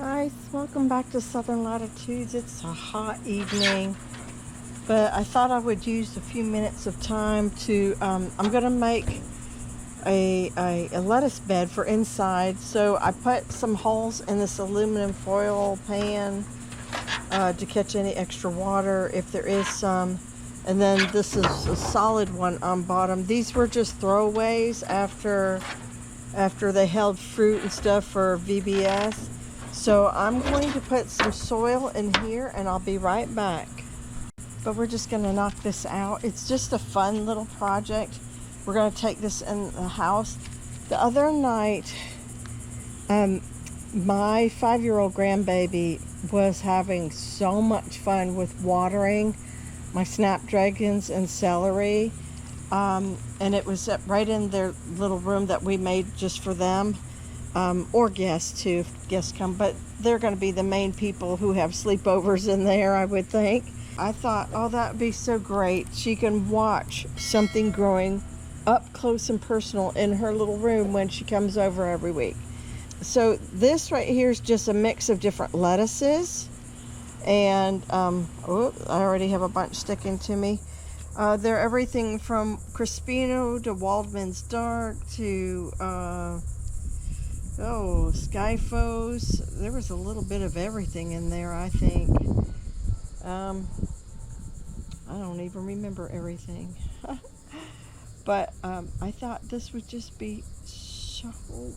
Guys, welcome back to Southern Latitudes. It's a hot evening, but I thought I would use a few minutes of time to I'm gonna make a lettuce bed for inside. So I put some holes in this aluminum foil pan to catch any extra water if there is some, and then this is a solid one on bottom. These were just throwaways after they held fruit and stuff for VBS. So I'm going to put some soil in here and I'll be right back. But we're just going to knock this out. It's just a fun little project. We're going to take this in the house. The other night, my 5-year-old grandbaby was having so much fun with watering my snapdragons and celery. And it was right in their little room that we made just for them. Or guests too, if guests come, but they're going to be the main people who have sleepovers in there, I would think. I thought, oh, that would be so great. She can watch something growing up close and personal in her little room when she comes over every week. So this right here is just a mix of different lettuces, and oh, I already have a bunch sticking to me. They're everything from Crispino to Waldman's Dark to Skyphos. There was a little bit of everything in there, I think. I don't even remember everything. But I thought this would just be so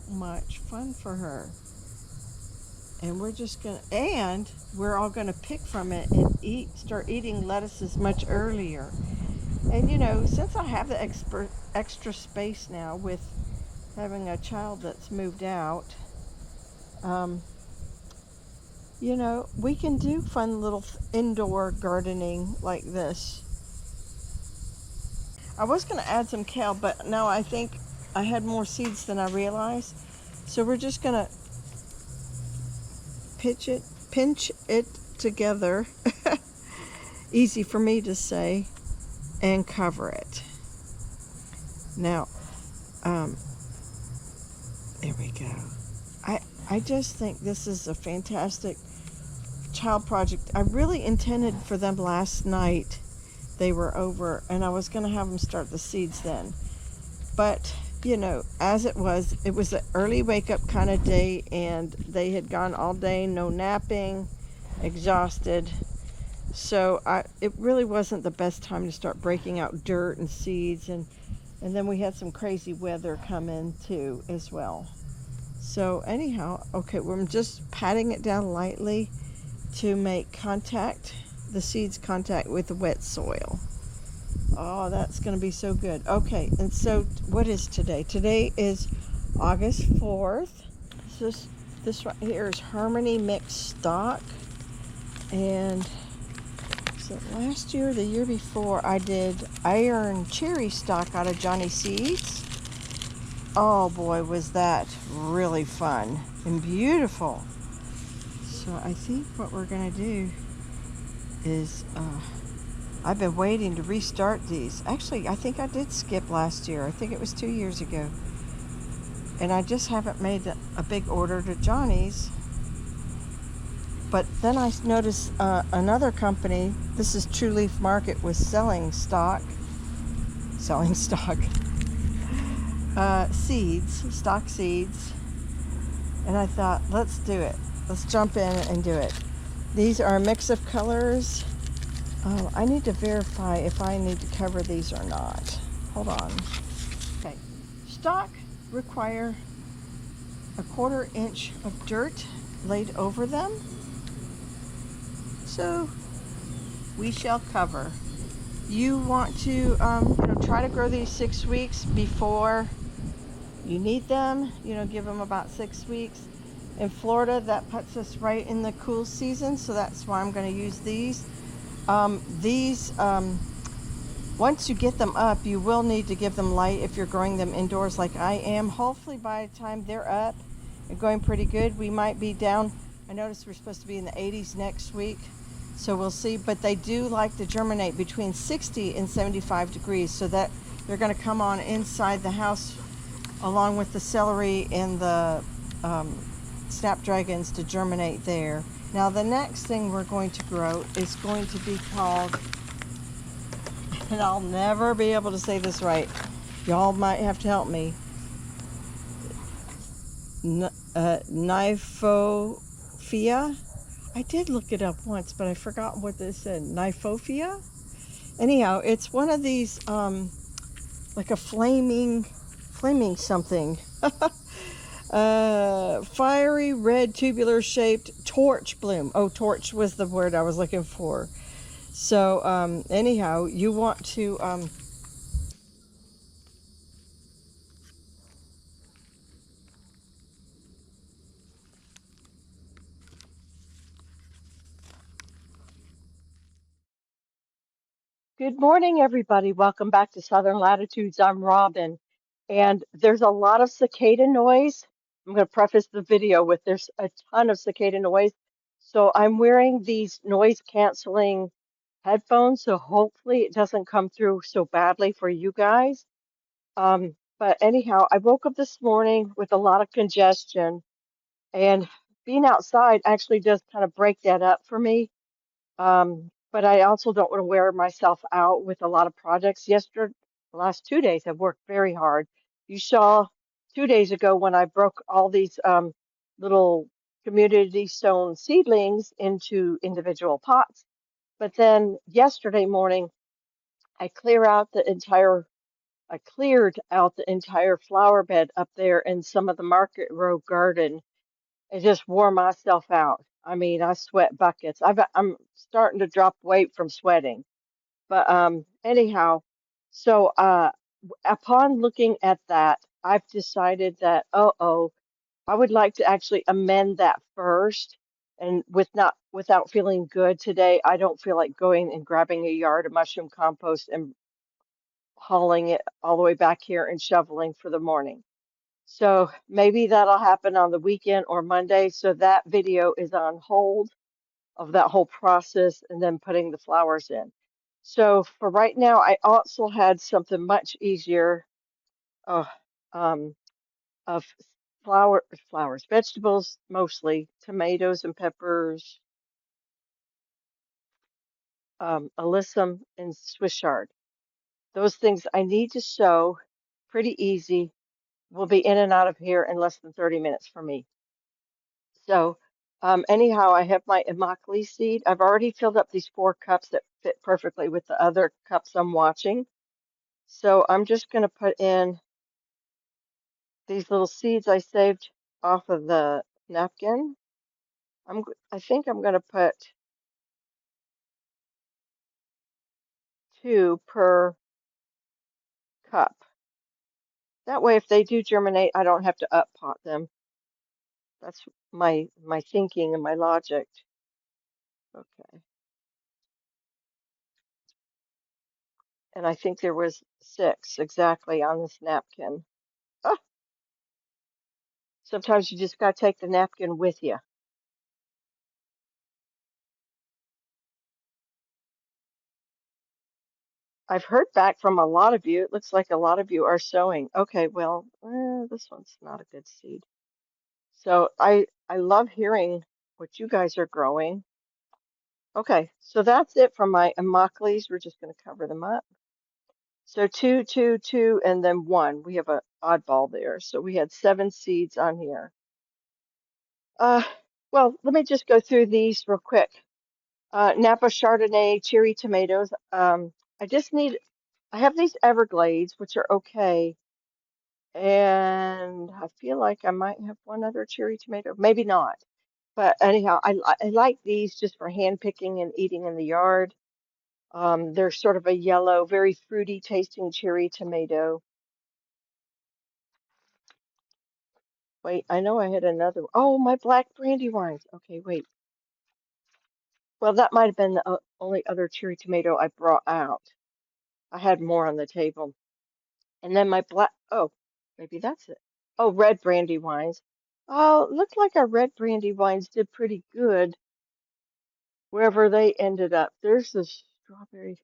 much fun for her. And we're all gonna pick from it and start eating lettuces much earlier. And you know, since I have the extra space now with having a child that's moved out, you know, we can do fun little indoor gardening like this. I was going to add some kale, but no, I think I had more seeds than I realized. So we're just going to pinch it together, easy for me to say, and cover it. Now, there we go. I just think this is a fantastic child project. I really intended for them last night. They were over, and I was going to have them start the seeds then. But, you know, as it was an early wake-up kind of day, and they had gone all day, no napping, exhausted. So it really wasn't the best time to start breaking out dirt and seeds, and then we had some crazy weather come in too as well. So anyhow, okay, I'm just patting it down lightly to make the seeds contact with the wet soil. Oh, that's going to be so good. Okay, and so what is today? Today is August 4th. So this right here is Harmony Mixed Stock. And so last year, the year before, I did iron cherry stock out of Johnny Seeds. Oh boy, was that really fun and beautiful. So I think what we're gonna do is, I've been waiting to restart these. Actually, I think I did skip last year. I think it was 2 years ago. And I just haven't made a big order to Johnny's. But then I noticed another company, this is True Leaf Market, was selling stock stock seeds, and I thought, let's do it. Let's jump in and do it. These are a mix of colors. I need to verify if I need to cover these or not. Hold on. Okay, stock require a 1/4 inch of dirt laid over them. So we shall cover. You want to try to grow these 6 weeks before you need them. Give them about 6 weeks. In Florida, that puts us right in the cool season, so that's why I'm going to use these. Once you get them up, you will need to give them light if you're growing them indoors like I am. Hopefully by the time they're up and going pretty good, we might be down. I noticed we're supposed to be in the 80s next week, so we'll see. But they do like to germinate between 60 and 75 degrees, so that they're going to come on inside the house along with the celery and the snapdragons to germinate there. Now the next thing we're going to grow is going to be called, and I'll never be able to say this right, y'all might have to help me, Kniphofia. I did look it up once, but I forgot what this said. Kniphofia? Anyhow, it's one of these, like a flaming something. Fiery red tubular shaped torch bloom. Oh, torch was the word I was looking for. So, anyhow, you want to, Good morning, everybody. Welcome back to Southern Latitudes. I'm Robin, and there's a lot of cicada noise. I'm going to preface the video with there's a ton of cicada noise. So I'm wearing these noise canceling headphones, so hopefully it doesn't come through so badly for you guys. But anyhow, I woke up this morning with a lot of congestion, and being outside actually does kind of break that up for me. But I also don't want to wear myself out with a lot of projects. The last 2 days I've worked very hard. You saw 2 days ago when I broke all these little community sown seedlings into individual pots. But then yesterday morning I I cleared out the entire flower bed up there in some of the Market Row garden and just wore myself out. I mean, I sweat buckets. I'm starting to drop weight from sweating. But anyhow, so upon looking at that, I've decided that I would like to actually amend that first. And without feeling good today, I don't feel like going and grabbing a yard of mushroom compost and hauling it all the way back here and shoveling for the morning. So maybe that'll happen on the weekend or Monday. So that video is on hold of that whole process and then putting the flowers in. So for right now, I also had something much easier uh, um, of flowers, vegetables mostly, tomatoes and peppers, alyssum and Swiss chard. Those things I need to sow pretty easy. Will be in and out of here in less than 30 minutes for me. So, anyhow, I have my immokalee seed. I've already filled up these 4 cups that fit perfectly with the other cups I'm watching. So I'm just going to put in these little seeds I saved off of the napkin. I think I'm going to put 2 per cup. That way, if they do germinate, I don't have to up pot them. That's my thinking and my logic. Okay. And I think there was 6 exactly on this napkin. Ah, sometimes you just got to take the napkin with you. I've heard back from a lot of you. It looks like a lot of you are sowing. Okay, well, this one's not a good seed. So I love hearing what you guys are growing. Okay, so that's it from my immokalis. We're just going to cover them up. So 2, 2, 2, and then 1. We have an oddball there. So we had 7 seeds on here. Uh, well, let me just go through these real quick. Napa Chardonnay cherry tomatoes. I just need, I have these Everglades, which are okay. And I feel like I might have one other cherry tomato, maybe not. But anyhow, I like these just for hand picking and eating in the yard. They're sort of a yellow, very fruity tasting cherry tomato. Wait, I know I had another. Oh, my black brandywines. Okay, wait. Well, that might have been the only other cherry tomato I brought out. I had more on the table. And then my oh, maybe that's it. Oh, red brandywines. Oh, looked like our red brandywines did pretty good wherever they ended up. There's the strawberry.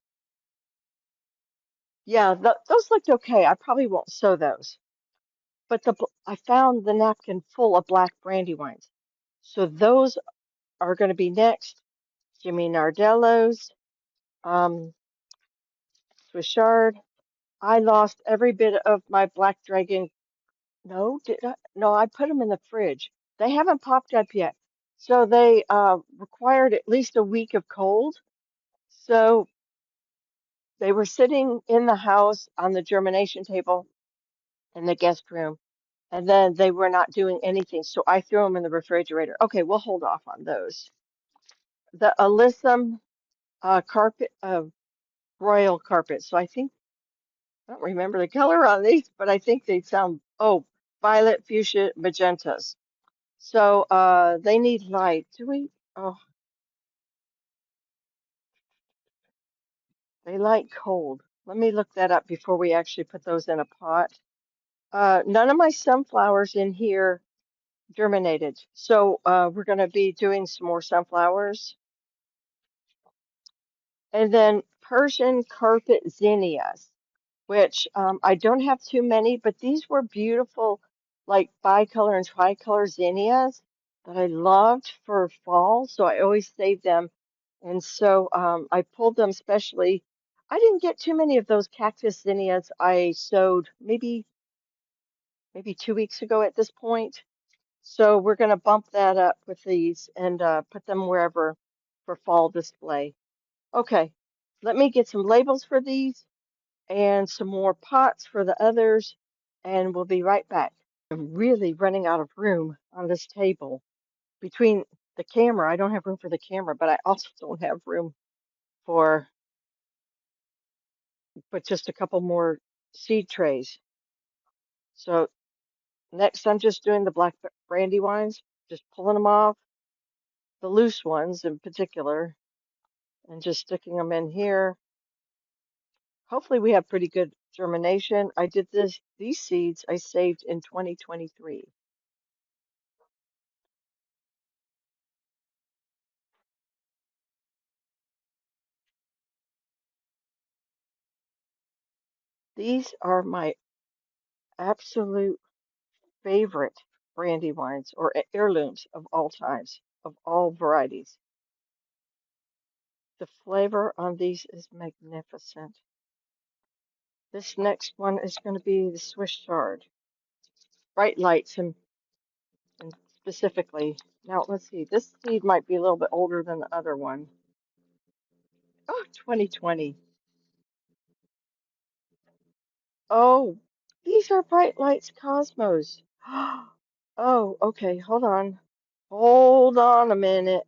Yeah, those looked okay. I probably won't sow those. But I found the napkin full of black brandywines. So those are going to be next. Jimmy Nardello's, um, Swiss Chard. I lost every bit of my Black Dragon. No, did I? No, I put them in the fridge. They haven't popped up yet. So they required at least a week of cold. So they were sitting in the house on the germination table in the guest room, and then they were not doing anything. So I threw them in the refrigerator. Okay, we'll hold off on those. The Alyssum carpet, royal carpet. So I think, I don't remember the color on these, but I think they sound, oh, violet, fuchsia, magentas. So they need light. Do we? Oh, they like cold. Let me look that up before we actually put those in a pot. None of my sunflowers in here germinated. So we're going to be doing some more sunflowers. And then Persian carpet zinnias, which I don't have too many, but these were beautiful, like bicolor and tricolor zinnias that I loved for fall. So I always saved them. And so I pulled them specially. I didn't get too many of those cactus zinnias I sowed maybe 2 weeks ago at this point. So we're going to bump that up with these and put them wherever for fall display. Okay, let me get some labels for these and some more pots for the others, and we'll be right back. I'm really running out of room on this table. Between the camera, I don't have room for the camera, but I also don't have room for but just a couple more seed trays. So next I'm just doing the black brandy wines, just pulling them off, the loose ones in particular, and just sticking them in here. Hopefully we have pretty good germination. I did these seeds I saved in 2023. These are my absolute favorite brandy wines or heirlooms of all times, of all varieties. The flavor on these is magnificent. This next one is going to be the Swiss Chard, bright lights and specifically. Now, let's see, this seed might be a little bit older than the other one. Oh, 2020. Oh, these are bright lights cosmos. Oh, okay, hold on. Hold on a minute.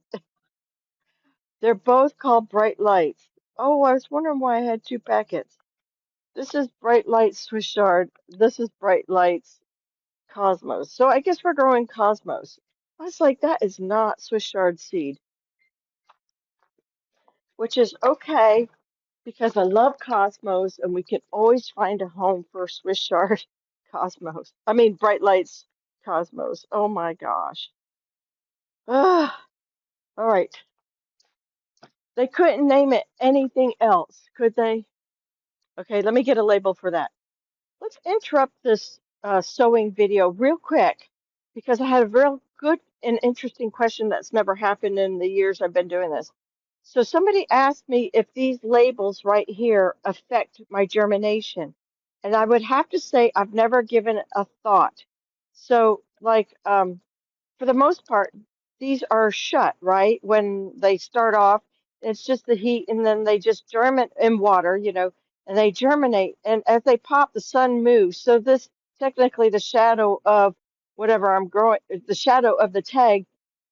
They're both called bright lights. Oh, I was wondering why I had two packets. This is bright lights Swiss Chard. This is bright lights Cosmos. So I guess we're growing Cosmos. I was like, that is not Swiss chard seed, which is okay because I love Cosmos and we can always find a home for Swiss chard Cosmos. I mean, Bright Lights Cosmos. Oh my gosh. Ah, all right. They couldn't name it anything else, could they? Okay, let me get a label for that. Let's interrupt this sewing video real quick because I had a real good and interesting question that's never happened in the years I've been doing this. So somebody asked me if these labels right here affect my germination. And I would have to say I've never given it a thought. So like for the most part, these are shut, right? When they start off, it's just the heat, and then they just germinate in water, and they germinate. And as they pop, the sun moves. So this technically the shadow of whatever I'm growing, the shadow of the tag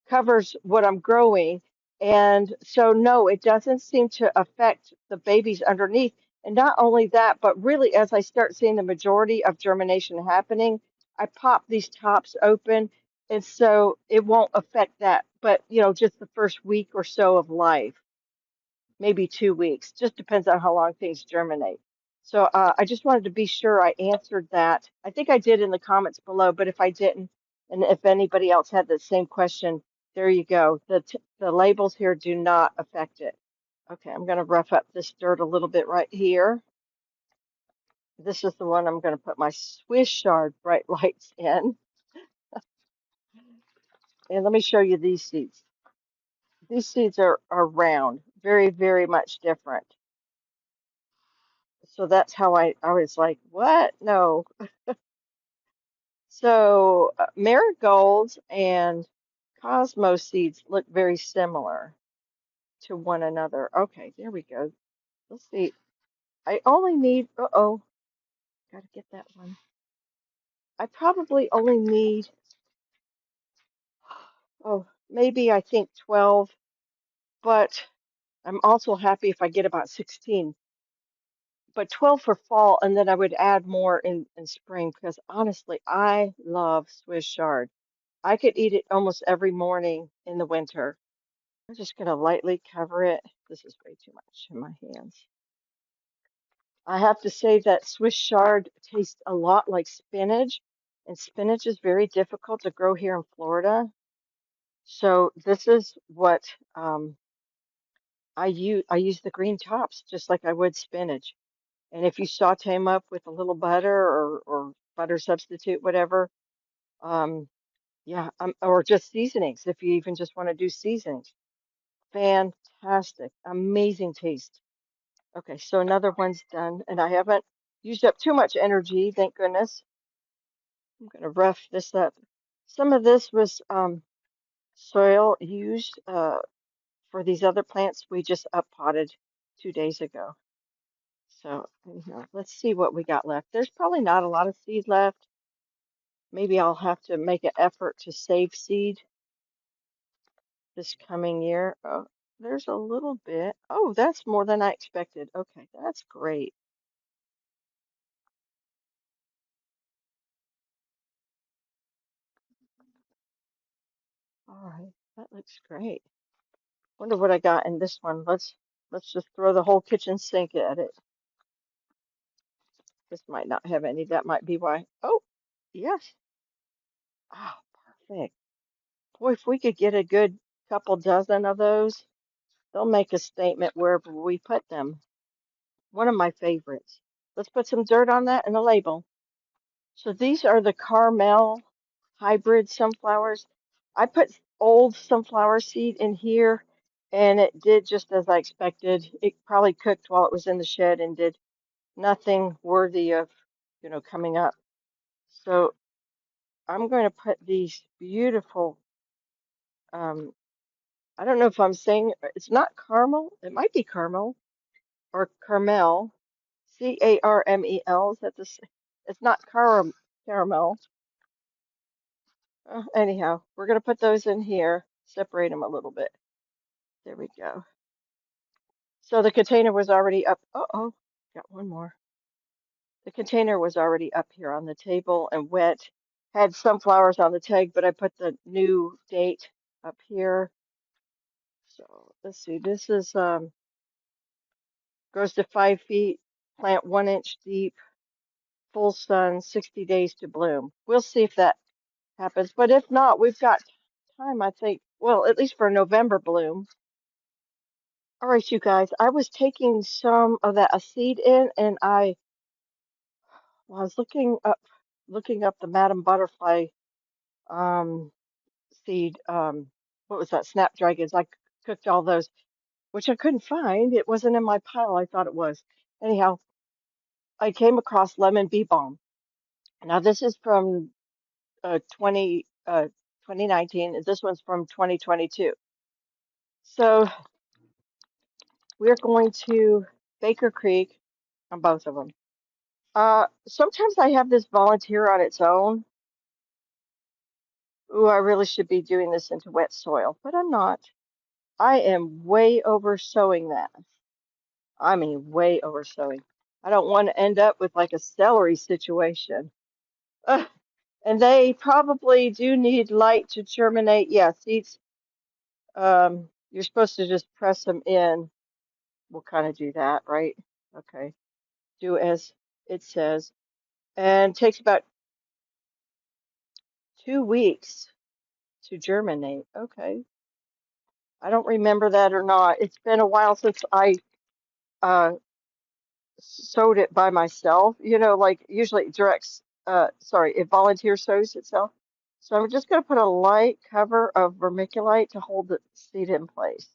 covers what I'm growing. And so, no, it doesn't seem to affect the babies underneath. And not only that, but really, as I start seeing the majority of germination happening, I pop these tops open and so it won't affect that. But, just the first week or so of life, maybe 2 weeks, just depends on how long things germinate. So I just wanted to be sure I answered that. I think I did in the comments below, but if I didn't, and if anybody else had the same question, there you go. The labels here do not affect it. Okay, I'm going to rough up this dirt a little bit right here. This is the one I'm going to put my Swiss Chard bright lights in. And let me show you these seeds. These seeds are round, very, very much different. So that's how I was like, what? No. So marigolds and cosmos seeds look very similar to one another. Okay, there we go. Let's see. I only need, uh-oh, gotta get that one. I probably only need, oh, maybe I think 12, but I'm also happy if I get about 16. But 12 for fall, and then I would add more in spring because honestly, I love Swiss chard. I could eat it almost every morning in the winter. I'm just gonna lightly cover it. This is way too much in my hands. I have to say that Swiss chard tastes a lot like spinach, and spinach is very difficult to grow here in Florida. So this is what I use. I use the green tops just like I would spinach. And if you saute them up with a little butter or butter substitute, whatever, um, yeah, or just seasonings, if you even just want to do seasonings. Fantastic, amazing taste. Okay, so another one's done, and I haven't used up too much energy, thank goodness. I'm gonna rough this up. Some of this was soil used for these other plants we just up potted 2 days ago. So anyhow, let's see what we got left. There's probably not a lot of seed left. Maybe I'll have to make an effort to save seed this coming year. Oh, there's a little bit. Oh, that's more than I expected. Okay, that's great. All right, that looks great. Wonder what I got in this one. Let's just throw the whole kitchen sink at it. This might not have any. That might be why. Oh, yes. Oh, perfect. Boy, if we could get a good couple dozen of those, they'll make a statement wherever we put them. One of my favorites. Let's put some dirt on that and a label. So these are the Carmel hybrid sunflowers. I put old sunflower seed in here and it did just as I expected. It probably cooked while it was in the shed and did nothing worthy of, coming up. So I'm going to put these beautiful, um, I don't know if I'm saying it's not caramel. It might be caramel or Carmel, Carmel. Is that this? It's not caramel. Anyhow, we're going to put those in here, separate them a little bit. There we go. So the container was already up. Uh-oh, got one more. The container was already up here on the table and wet. Had sunflowers on the tag, but I put the new date up here. So let's see. This is grows to 5 feet, plant 1 inch deep, full sun, 60 days to bloom. We'll see if that happens. But if not, we've got time, I think. Well, at least for a November bloom. All right, you guys, I was taking some of that a seed in, and well, I was looking up the Madam Butterfly um, seed. What was that? Snapdragons. I cooked all those, which I couldn't find. It wasn't in my pile. I thought it was. Anyhow, I came across lemon bee balm. Now this is from 2019. And this one's from 2022. So we're going to Baker Creek on both of them. Sometimes I have this volunteer on its own. Ooh, I really should be doing this into wet soil, but I'm not. I am way over sowing that. I mean, way over sowing. I don't want to end up with like a celery situation. Ugh, and they probably do need light to germinate. Yeah, seeds, you're supposed to just press them in. We'll kind of do that, right? Okay. Do as it says. And takes about 2 weeks to germinate. Okay. I don't remember that or not. It's been a while since I uh sewed it by myself. Like usually it directs sorry, it volunteer sews itself. So I'm just going to put a light cover of vermiculite to hold the seed in place.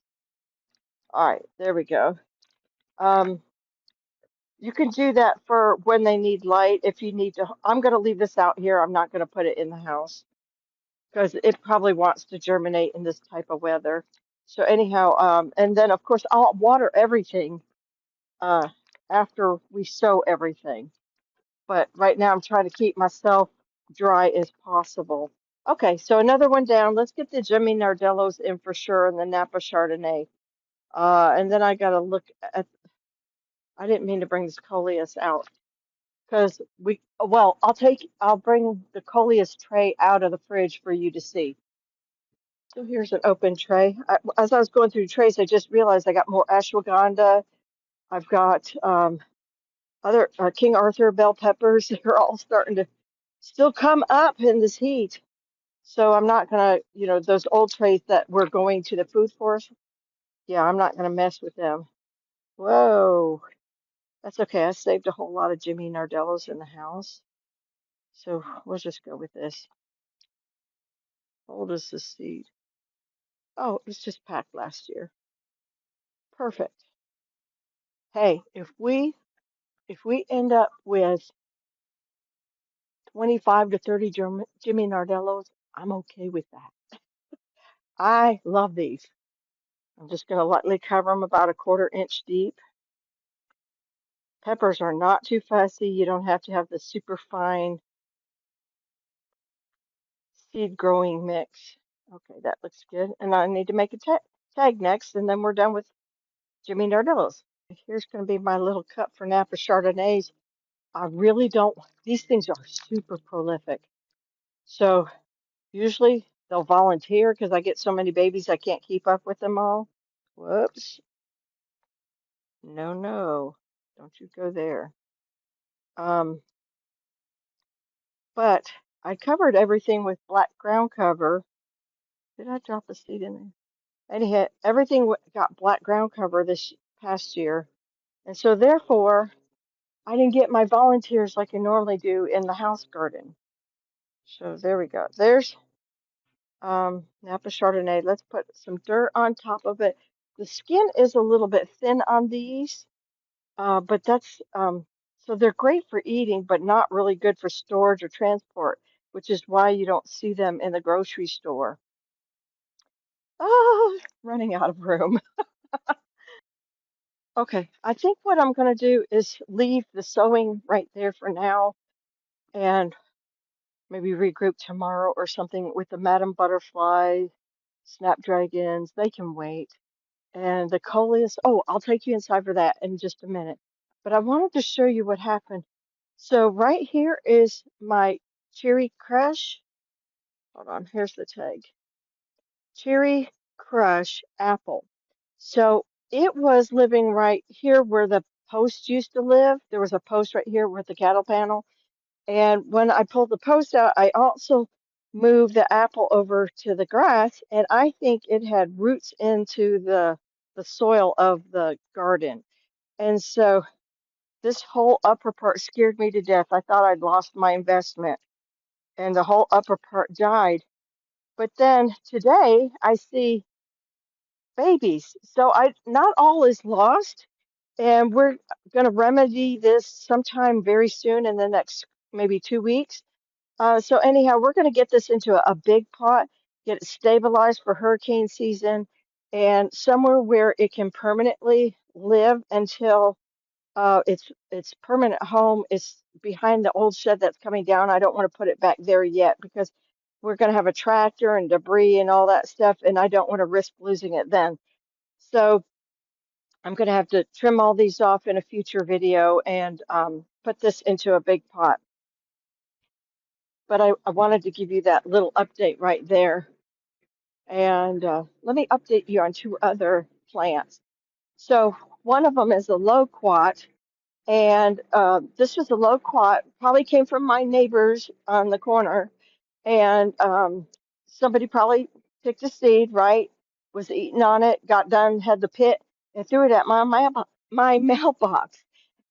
All right, there we go. Um, you can do that for when they need light. If you need to, I'm going to leave this out here. I'm not going to put it in the house because it probably wants to germinate in this type of weather. So anyhow, and then of course I'll water everything uh, after we sow everything. But right now I'm trying to keep myself dry as possible. Okay, so another one down. Let's get the Jimmy Nardellos in for sure and the Napa Chardonnay. And then I gotta look at, I didn't mean to bring this coleus out because well, I'll bring the coleus tray out of the fridge for you to see. So here's an open tray. As I was going through trays, I just realized I got more ashwagandha. I've got other King Arthur bell peppers. They're all starting to still come up in this heat. So I'm not gonna, those old trays that were going to the food forest. Yeah, I'm not gonna mess with them. Whoa, that's okay. I saved a whole lot of Jimmy Nardellos in the house. So we'll just go with this. How old is this seed? Oh, it was just packed last year. Perfect. Hey, if we end up with 25 to 30 Jimmy Nardellos, I'm okay with that. I love these. I'm just going to lightly cover them about a 1/4 inch deep. Peppers are not too fussy. You don't have to have the super fine seed growing mix. Okay, that looks good. And I need to make a tag next, and then we're done with Jimmy Nardellos. Here's going to be my little cup for Napa Chardonnays. I really don't, these things are super prolific. So usually they'll volunteer because I get so many babies I can't keep up with them all. Whoops. No, no. Don't you go there. Um, but I covered everything with black ground cover. Did I drop a seed in there? Anyhow, everything got black ground cover this past year. And so therefore, I didn't get my volunteers like I normally do in the house garden. So there we go. There's Napa Chardonnay. Let's put some dirt on top of it. The skin is a little bit thin on these, but that's so they're great for eating, but not really good for storage or transport, which is why you don't see them in the grocery store. Ah, running out of room. Okay, I think what I'm going to do is leave the sewing right there for now and maybe regroup tomorrow or something with the Madam Butterfly, Snapdragons. They can wait. And the coleus. Oh, I'll take you inside for that in just a minute. But I wanted to show you what happened. So right here is my cherry crush. Hold on, here's the tag. Cherry crush apple. So it was living right here where the post used to live. There was a post right here with the cattle panel. And when I pulled the post out, I also moved the apple over to the grass, and I think it had roots into the soil of the garden. And so this whole upper part scared me to death. I thought I'd lost my investment, and the whole upper part died. But then today I see babies. So I not all is lost, and we're going to remedy this sometime very soon in the next maybe 2 weeks. So anyhow, we're going to get this into a big pot, get it stabilized for hurricane season, and somewhere where it can permanently live until its permanent home is behind the old shed that's coming down. I don't want to put it back there yet because we're going to have a tractor and debris and all that stuff, and I don't want to risk losing it then. So I'm going to have to trim all these off in a future video and put this into a big pot. But I wanted to give you that little update right there. And let me update you on two other plants. So one of them is a loquat, and this was a loquat, probably came from my neighbors on the corner, and somebody probably picked a seed, right? Was eating on it, got done, had the pit, and threw it at my mailbox.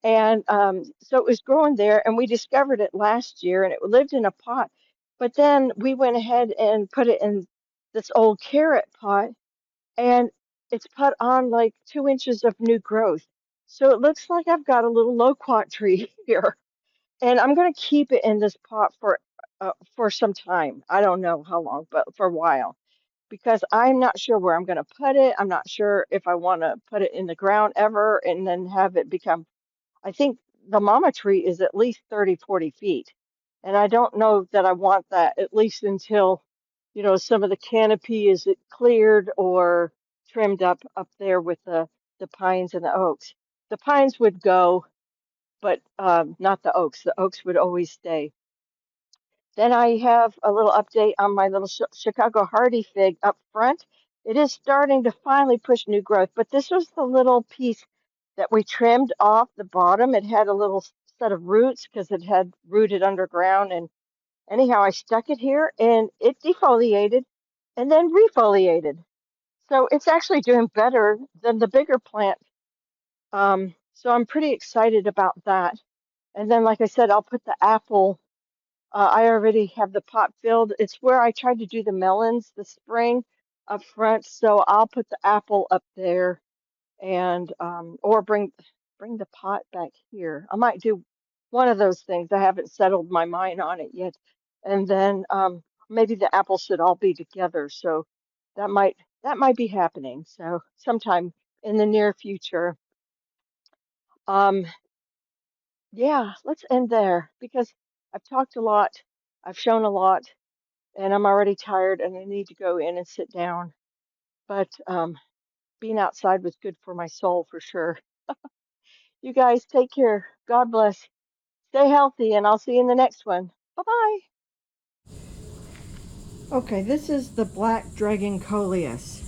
And so it was growing there, and we discovered it last year, and it lived in a pot. But then we went ahead and put it in this old carrot pot, and it's put on like 2 inches of new growth. So it looks like I've got a little loquat tree here. And I'm going to keep it in this pot for some time. I don't know how long, but for a while, because I'm not sure where I'm going to put it. I'm not sure if I want to put it in the ground ever and then have it become, I think the mama tree is at least 30, 40 feet. And I don't know that I want that at least until, some of the canopy is cleared or trimmed up there with the pines and the oaks. The pines would go, but not the oaks. The oaks would always stay. Then I have a little update on my little Chicago hardy fig up front. It is starting to finally push new growth, but this was the little piece that we trimmed off the bottom. It had a little set of roots because it had rooted underground. And anyhow, I stuck it here and it defoliated and then refoliated. So it's actually doing better than the bigger plant. So I'm pretty excited about that. And then, like I said, I'll put the apple. I already have the pot filled. It's where I tried to do the melons this spring up front. So I'll put the apple up there and or bring the pot back here. I might do one of those things. I haven't settled my mind on it yet. And then maybe the apples should all be together. So that might that might be happening. So sometime in the near future. Um, Yeah, let's end there because I've talked a lot, I've shown a lot, and I'm already tired and I need to go in and sit down. But being outside was good for my soul for sure. You guys take care. God bless. Stay healthy, and I'll see you in the next one. Bye-bye. Okay, this is the black dragon coleus.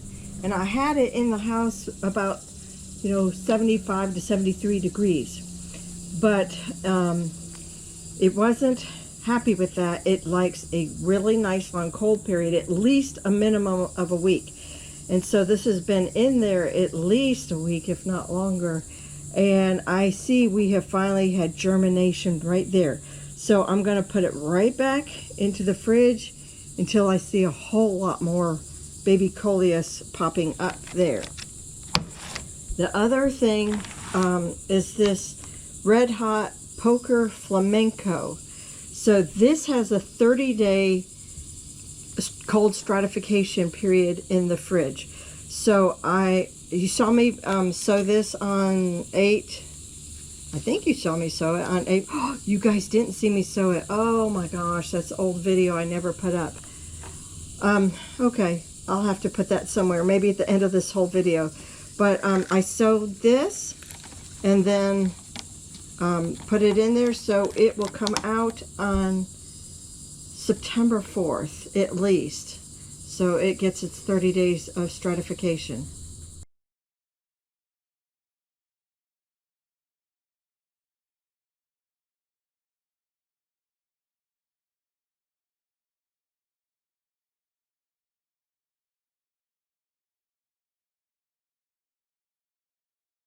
And I had it in the house about, 75 to 73 degrees. But it wasn't happy with that. It likes a really nice long cold period, at least a minimum of a week. And so this has been in there at least a week, if not longer. And I see we have finally had germination right there. So I'm going to put it right back into the fridge until I see a whole lot more baby coleus popping up there. The other thing is this red hot poker flamenco. So this has a 30-day cold stratification period in the fridge. So you saw me sow this on 8. I think you saw me sow it on 8. Oh, you guys didn't see me sow it. Oh my gosh, that's old video I never put up. Okay, I'll have to put that somewhere, maybe at the end of this whole video. But I sowed this and then put it in there, so it will come out on September 4th at least. So it gets its 30 days of stratification.